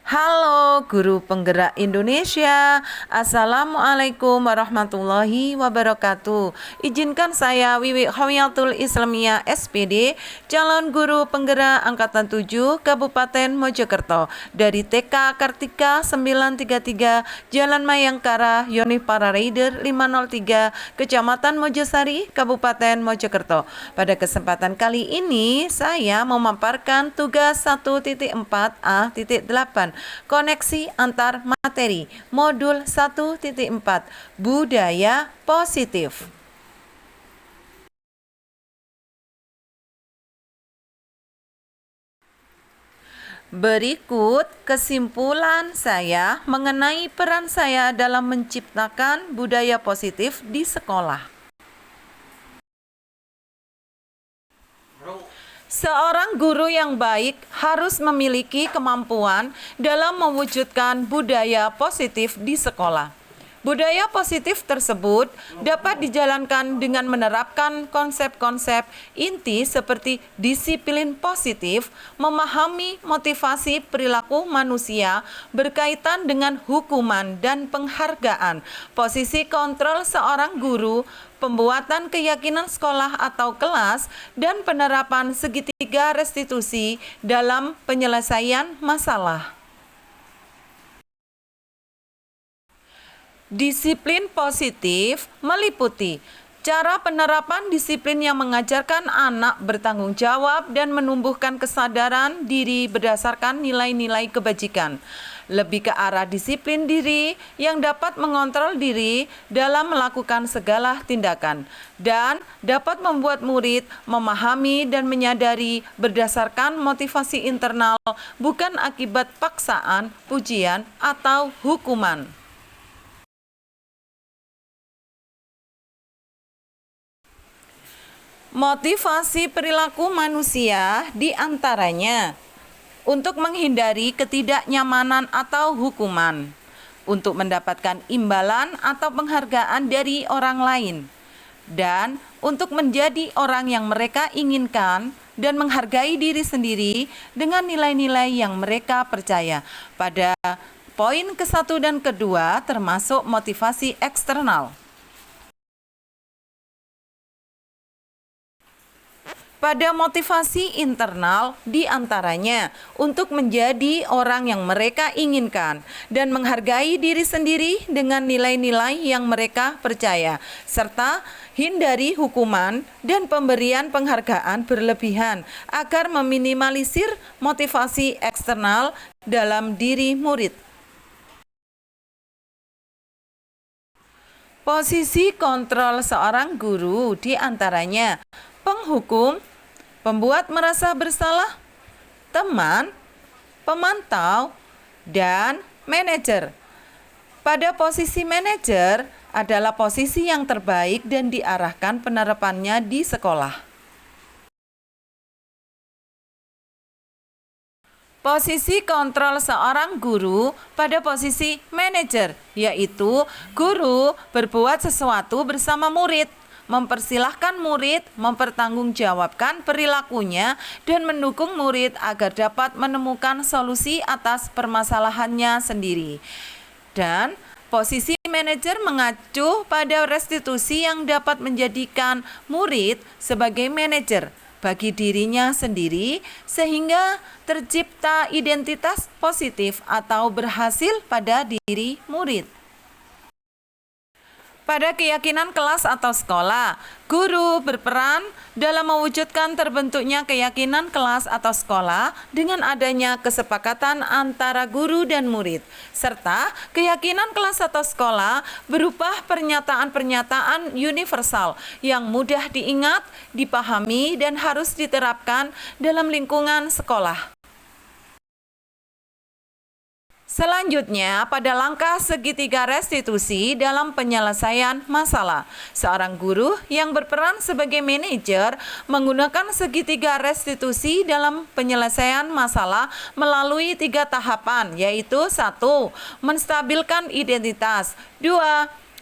Halo guru penggerak Indonesia, Assalamualaikum warahmatullahi wabarakatuh. Izinkan saya Wiwi Hawiyatul Islamiyah SPD, calon guru penggerak Angkatan 7 Kabupaten Mojokerto dari TK Kartika 933 Jalan Mayangkara Yoni Para Rider 503 Kecamatan Mojosari Kabupaten Mojokerto. Pada kesempatan kali ini saya memaparkan tugas 1.4a.8 koneksi antar materi modul 1.4 budaya positif. Berikut kesimpulan saya mengenai peran saya dalam menciptakan budaya positif di sekolah. Seorang guru yang baik harus memiliki kemampuan dalam mewujudkan budaya positif di sekolah. Budaya positif tersebut dapat dijalankan dengan menerapkan konsep-konsep inti seperti disiplin positif, memahami motivasi perilaku manusia berkaitan dengan hukuman dan penghargaan, posisi kontrol seorang guru, pembuatan keyakinan sekolah atau kelas, dan penerapan segitiga restitusi dalam penyelesaian masalah. Disiplin positif meliputi cara penerapan disiplin yang mengajarkan anak bertanggung jawab dan menumbuhkan kesadaran diri berdasarkan nilai-nilai kebajikan. Lebih ke arah disiplin diri yang dapat mengontrol diri dalam melakukan segala tindakan dan dapat membuat murid memahami dan menyadari berdasarkan motivasi internal, bukan akibat paksaan, pujian, atau hukuman. Motivasi perilaku manusia diantaranya untuk menghindari ketidaknyamanan atau hukuman, untuk mendapatkan imbalan atau penghargaan dari orang lain, dan untuk menjadi orang yang mereka inginkan dan menghargai diri sendiri dengan nilai-nilai yang mereka percaya. Pada poin ke-1 dan ke-2 termasuk motivasi eksternal. Pada motivasi internal diantaranya untuk menjadi orang yang mereka inginkan dan menghargai diri sendiri dengan nilai-nilai yang mereka percaya, serta hindari hukuman dan pemberian penghargaan berlebihan agar meminimalisir motivasi eksternal dalam diri murid. Posisi kontrol seorang guru diantaranya penghukum, pembuat merasa bersalah, teman, pemantau, dan manajer. Pada posisi manajer adalah posisi yang terbaik dan diarahkan penerapannya di sekolah. Posisi kontrol seorang guru pada posisi manajer, yaitu guru berbuat sesuatu bersama murid, mempersilahkan murid mempertanggungjawabkan perilakunya dan mendukung murid agar dapat menemukan solusi atas permasalahannya sendiri. Dan posisi manajer mengacu pada restitusi yang dapat menjadikan murid sebagai manajer bagi dirinya sendiri sehingga tercipta identitas positif atau berhasil pada diri murid. Pada keyakinan kelas atau sekolah, guru berperan dalam mewujudkan terbentuknya keyakinan kelas atau sekolah dengan adanya kesepakatan antara guru dan murid, serta keyakinan kelas atau sekolah berupa pernyataan-pernyataan universal yang mudah diingat, dipahami, dan harus diterapkan dalam lingkungan sekolah. Selanjutnya, pada langkah segitiga restitusi dalam penyelesaian masalah, seorang guru yang berperan sebagai manajer menggunakan segitiga restitusi dalam penyelesaian masalah melalui 3 tahapan, yaitu 1. Menstabilkan identitas, 2.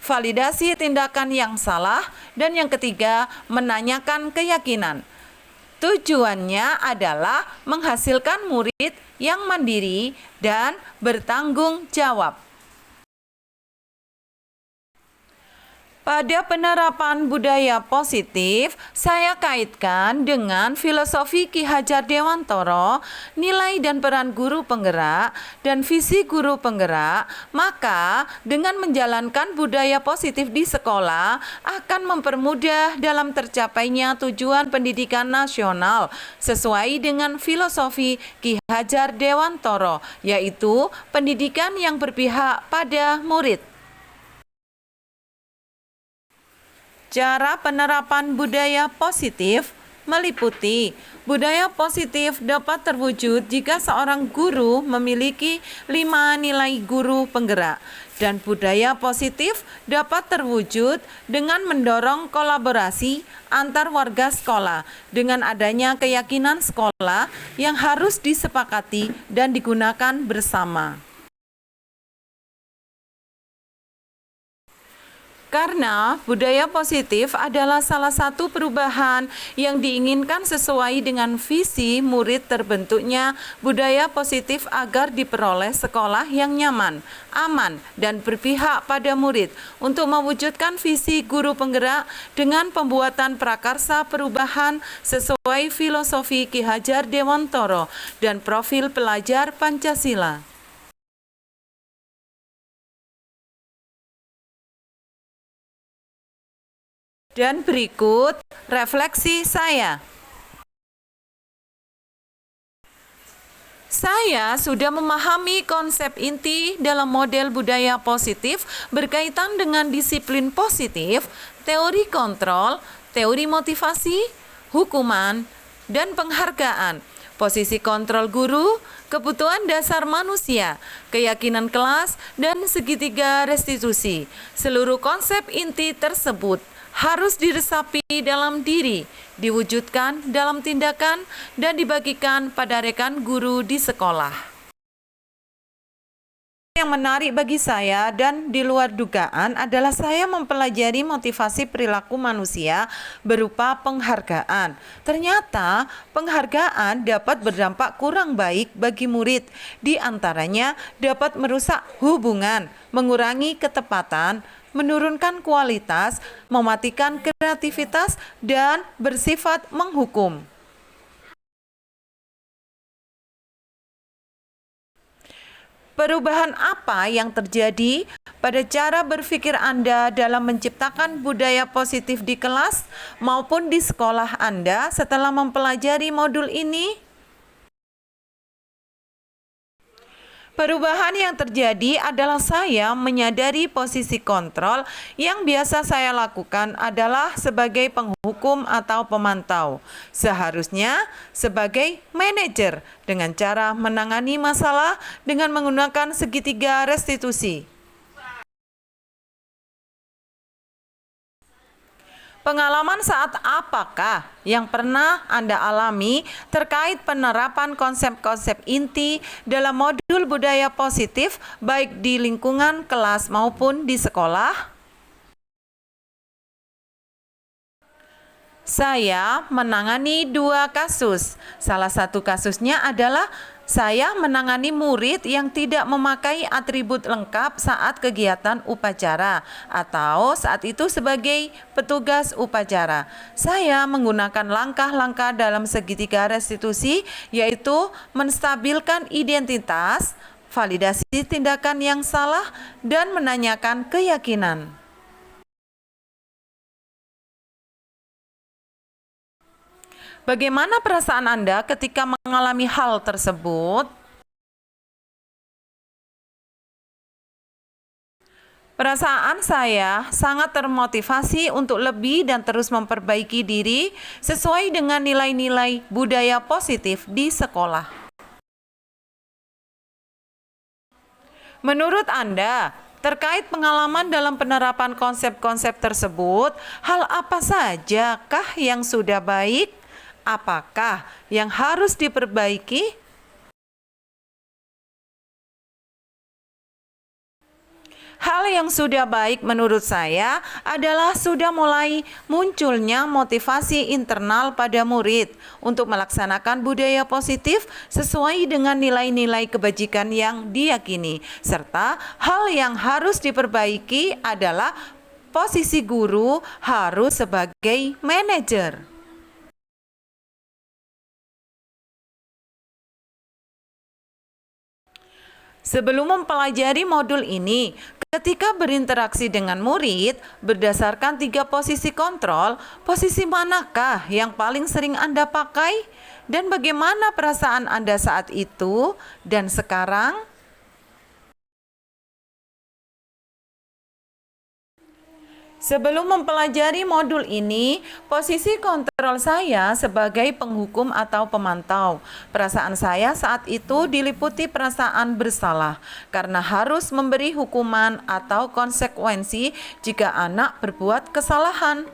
Validasi tindakan yang salah, dan yang ketiga, menanyakan keyakinan. Tujuannya adalah menghasilkan murid yang mandiri dan bertanggung jawab. Pada penerapan budaya positif, saya kaitkan dengan filosofi Ki Hajar Dewantara, nilai dan peran guru penggerak, dan visi guru penggerak. Maka, dengan menjalankan budaya positif di sekolah akan mempermudah dalam tercapainya tujuan pendidikan nasional sesuai dengan filosofi Ki Hajar Dewantara, yaitu pendidikan yang berpihak pada murid. Cara penerapan budaya positif meliputi budaya positif dapat terwujud jika seorang guru memiliki 5 nilai guru penggerak, dan budaya positif dapat terwujud dengan mendorong kolaborasi antar warga sekolah dengan adanya keyakinan sekolah yang harus disepakati dan digunakan bersama. Karena budaya positif adalah salah satu perubahan yang diinginkan sesuai dengan visi murid terbentuknya budaya positif agar diperoleh sekolah yang nyaman, aman, dan berpihak pada murid untuk mewujudkan visi guru penggerak dengan pembuatan prakarsa perubahan sesuai filosofi Ki Hajar Dewantara dan profil pelajar Pancasila. Dan berikut refleksi saya. Saya sudah memahami konsep inti dalam model budaya positif berkaitan dengan disiplin positif, teori kontrol, teori motivasi, hukuman, dan penghargaan, posisi kontrol guru, kebutuhan dasar manusia, keyakinan kelas, dan segitiga restitusi. Seluruh konsep inti tersebut harus diresapi dalam diri, diwujudkan dalam tindakan, dan dibagikan pada rekan guru di sekolah. Yang menarik bagi saya dan di luar dugaan adalah saya mempelajari motivasi perilaku manusia berupa penghargaan. Ternyata penghargaan dapat berdampak kurang baik bagi murid, di antaranya dapat merusak hubungan, mengurangi ketepatan, menurunkan kualitas, mematikan kreativitas, dan bersifat menghukum. Perubahan apa yang terjadi pada cara berpikir Anda dalam menciptakan budaya positif di kelas maupun di sekolah Anda setelah mempelajari modul ini? Perubahan yang terjadi adalah saya menyadari posisi kontrol yang biasa saya lakukan adalah sebagai penghukum atau pemantau. Seharusnya sebagai manajer dengan cara menangani masalah dengan menggunakan segitiga restitusi. Pengalaman saat apakah yang pernah Anda alami terkait penerapan konsep-konsep inti dalam modul budaya positif baik di lingkungan kelas maupun di sekolah? Saya menangani 2 kasus. Salah satu kasusnya adalah saya menangani murid yang tidak memakai atribut lengkap saat kegiatan upacara atau saat itu sebagai petugas upacara. Saya menggunakan langkah-langkah dalam segitiga restitusi, yaitu menstabilkan identitas, validasi tindakan yang salah, dan menanyakan keyakinan. Bagaimana perasaan Anda ketika mengalami hal tersebut? Perasaan saya sangat termotivasi untuk lebih dan terus memperbaiki diri sesuai dengan nilai-nilai budaya positif di sekolah. Menurut Anda, terkait pengalaman dalam penerapan konsep-konsep tersebut, hal apa sajakah yang sudah baik? Apakah yang harus diperbaiki? Hal yang sudah baik menurut saya adalah sudah mulai munculnya motivasi internal pada murid untuk melaksanakan budaya positif sesuai dengan nilai-nilai kebajikan yang diyakini. Serta hal yang harus diperbaiki adalah posisi guru harus sebagai manajer. Sebelum mempelajari modul ini, ketika berinteraksi dengan murid, berdasarkan 3 posisi kontrol, posisi manakah yang paling sering Anda pakai? Dan bagaimana perasaan Anda saat itu dan sekarang? Sebelum mempelajari modul ini, posisi kontrol saya sebagai penghukum atau pemantau. Perasaan saya saat itu diliputi perasaan bersalah karena harus memberi hukuman atau konsekuensi jika anak berbuat kesalahan.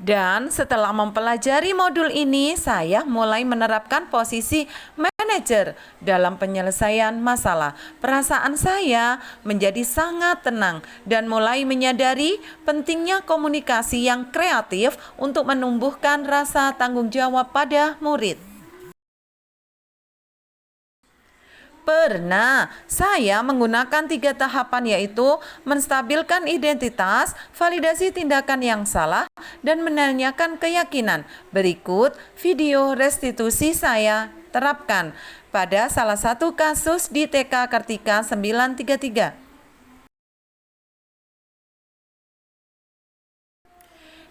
Dan setelah mempelajari modul ini, saya mulai menerapkan posisi manajer dalam penyelesaian masalah. Perasaan saya menjadi sangat tenang dan mulai menyadari pentingnya komunikasi yang kreatif untuk menumbuhkan rasa tanggung jawab pada murid. Pernah, saya menggunakan 3 tahapan yaitu menstabilkan identitas, validasi tindakan yang salah, dan menanyakan keyakinan. Berikut video restitusi saya terapkan pada salah satu kasus di TK Kartika 933.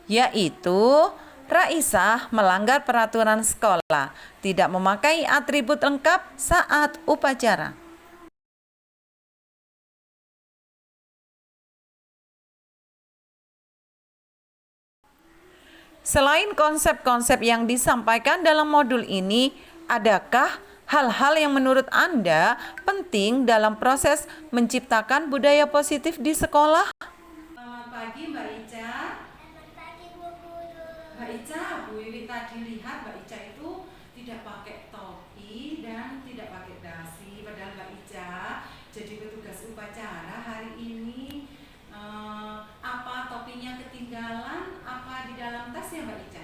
Yaitu Raisah melanggar peraturan sekolah, tidak memakai atribut lengkap saat upacara. Selain konsep-konsep yang disampaikan dalam modul ini, adakah hal-hal yang menurut Anda penting dalam proses menciptakan budaya positif di sekolah? Selamat pagi Mbak Ica. Mbak Ica, Bu Wiwi tadi lihat Mbak Ica itu tidak pakai topi dan tidak pakai dasi. Padahal Mbak Ica jadi petugas upacara hari ini. Apa topinya ketinggalan? Apa di dalam tas ya Mbak Ica?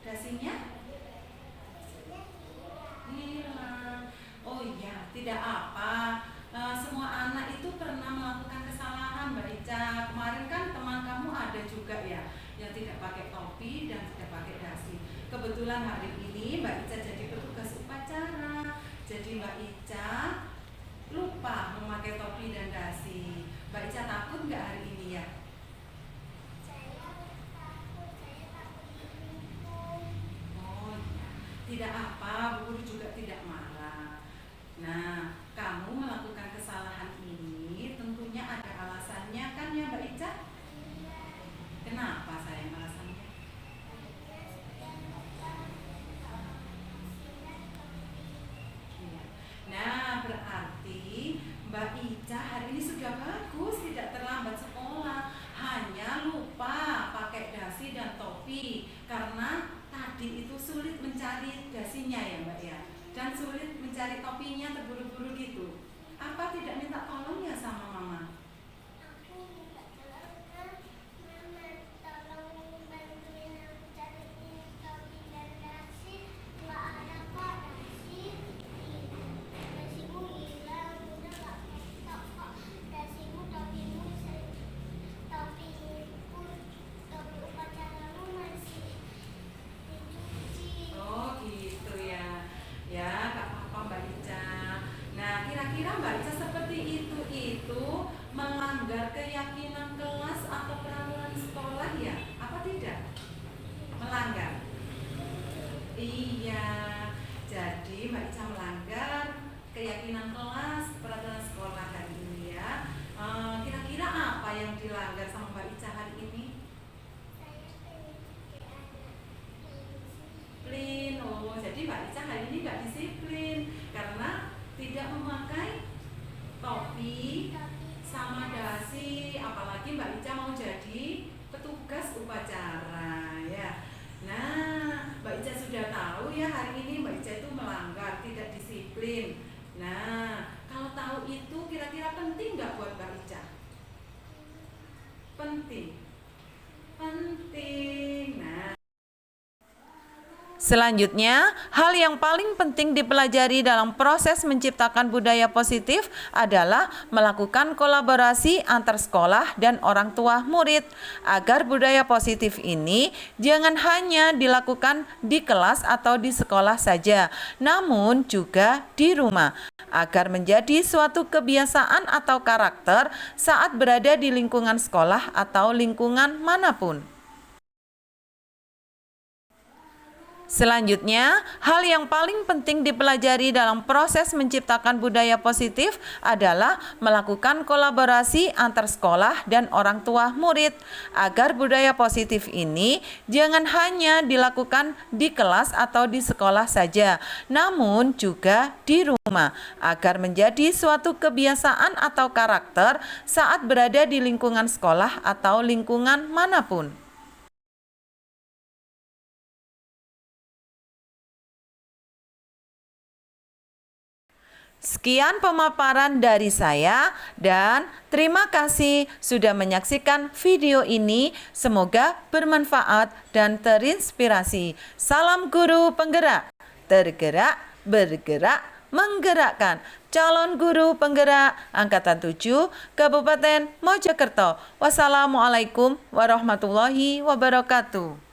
Dasinya? Hilang. Oh iya, tidak apa. Semua anak itu pernah melakukan kesalahan Mbak Ica. Kemarin kan teman kamu ada juga ya yang tidak pakai topi dan tidak pakai dasi. Kebetulan hari ini Mbak Ica jadi petugas upacara. Jadi Mbak Ica lupa memakai topi dan dasi. Mbak Ica takut nggak hari ini ya? Oh iya, tidak apa, Bu Guru juga tidak marah. Nah, kamu melakukan kesalahan ini tentunya ada alasannya kan ya Mbak Ica? Kenapa sayang alasannya? Iya. Nah, berarti Mbak Ica hari ini sudah bagus, tidak terlambat sekolah. Hanya lupa pakai dasi dan topi karena tadi itu sulit mencari dasinya ya Mbak ya. Dan sulit mencari topinya, terburu-buru gitu. Apa tidak minta tolong ya sama Mama? Oh gitu ya. Ya, gak apa-apa Mbak Ica. Nah, kira-kira Mbak Ica seperti itu melanggar keyakinan kelas atau peraturan sekolah ya? Apa tidak? Melanggar. Iya. Jadi Mbak Ica melanggar keyakinan kelas, peraturan sekolah hari ini ya. Kira-kira apa yang dilanggar sama Mbak Ica hari ini? Disiplin. Oh, jadi Mbak Ica hari ini nggak disiplin karena tidak memakai topi sama dasi. Apalagi Mbak Ica mau jadi petugas upacara ya. Nah, Mbak Ica sudah tahu ya hari ini Mbak Ica itu melanggar, tidak disiplin. Nah, kalau tahu itu kira-kira penting nggak buat Mbak Ica? Penting. Penting. Nah, selanjutnya, hal yang paling penting dipelajari dalam proses menciptakan budaya positif adalah melakukan kolaborasi antar sekolah dan orang tua murid, agar budaya positif ini jangan hanya dilakukan di kelas atau di sekolah saja, namun juga di rumah, agar menjadi suatu kebiasaan atau karakter saat berada di lingkungan sekolah atau lingkungan manapun. Selanjutnya, hal yang paling penting dipelajari dalam proses menciptakan budaya positif adalah melakukan kolaborasi antar sekolah dan orang tua murid, agar budaya positif ini jangan hanya dilakukan di kelas atau di sekolah saja, namun juga di rumah, agar menjadi suatu kebiasaan atau karakter saat berada di lingkungan sekolah atau lingkungan manapun. Sekian pemaparan dari saya dan terima kasih sudah menyaksikan video ini. Semoga bermanfaat dan terinspirasi. Salam guru penggerak, tergerak, bergerak, menggerakkan. Calon guru penggerak Angkatan 7 Kabupaten Mojokerto. Wassalamualaikum warahmatullahi wabarakatuh.